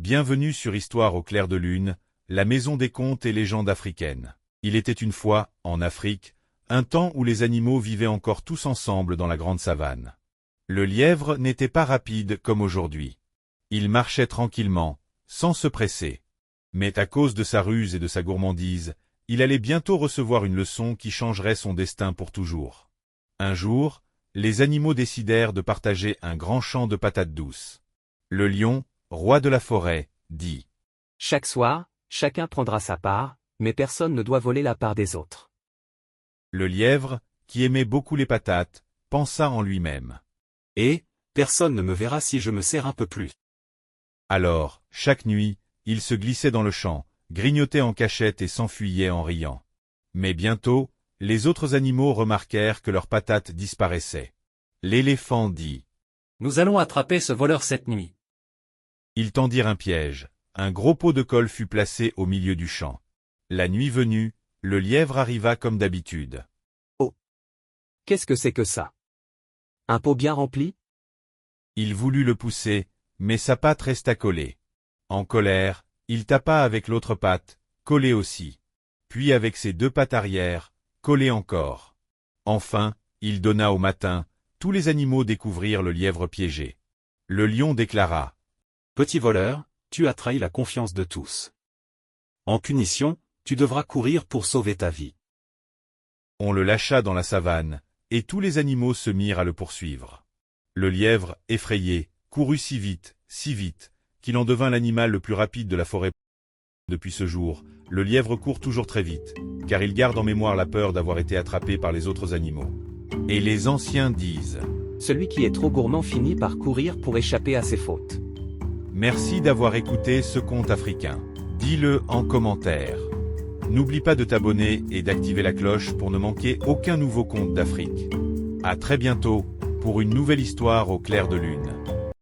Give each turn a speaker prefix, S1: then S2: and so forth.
S1: Bienvenue sur Histoire au clair de lune, la maison des contes et légendes africaines. Il était une fois, en Afrique, un temps où les animaux vivaient encore tous ensemble dans la grande savane. Le lièvre n'était pas rapide comme aujourd'hui. Il marchait tranquillement, sans se presser. Mais à cause de sa ruse et de sa gourmandise, il allait bientôt recevoir une leçon qui changerait son destin pour toujours. Un jour, les animaux décidèrent de partager un grand champ de patates douces. Le lion, roi de la forêt, dit :
S2: « Chaque soir, chacun prendra sa part, mais personne ne doit voler la part des autres. »
S1: Le lièvre, qui aimait beaucoup les patates, pensa en lui-même :
S3: « Et, personne ne me verra si je me sers un peu plus. »
S1: Alors, chaque nuit, il se glissait dans le champ, grignotait en cachette et s'enfuyait en riant. Mais bientôt, les autres animaux remarquèrent que leurs patates disparaissaient. L'éléphant dit :
S4: « Nous allons attraper ce voleur cette nuit. »
S1: Ils tendirent un piège. Un gros pot de colle fut placé au milieu du champ. La nuit venue, le lièvre arriva comme d'habitude.
S2: « Oh ! Qu'est-ce que c'est que ça ? Un pot bien rempli ? »
S1: Il voulut le pousser, mais sa patte resta collée. En colère, il tapa avec l'autre patte, collée aussi. Puis avec ses deux pattes arrière, collée encore. Enfin, il donna au matin. Tous les animaux découvrirent le lièvre piégé. Le lion déclara :
S3: « Petit voleur, tu as trahi la confiance de tous. En punition, tu devras courir pour sauver ta vie. »
S1: On le lâcha dans la savane, et tous les animaux se mirent à le poursuivre. Le lièvre, effrayé, courut si vite, qu'il en devint l'animal le plus rapide de la forêt. Depuis ce jour, le lièvre court toujours très vite, car il garde en mémoire la peur d'avoir été attrapé par les autres animaux. Et les anciens disent :
S2: « Celui qui est trop gourmand finit par courir pour échapper à ses fautes. »
S1: Merci d'avoir écouté ce conte africain. Dis-le en commentaire. N'oublie pas de t'abonner et d'activer la cloche pour ne manquer aucun nouveau conte d'Afrique. À très bientôt pour une nouvelle histoire au clair de lune.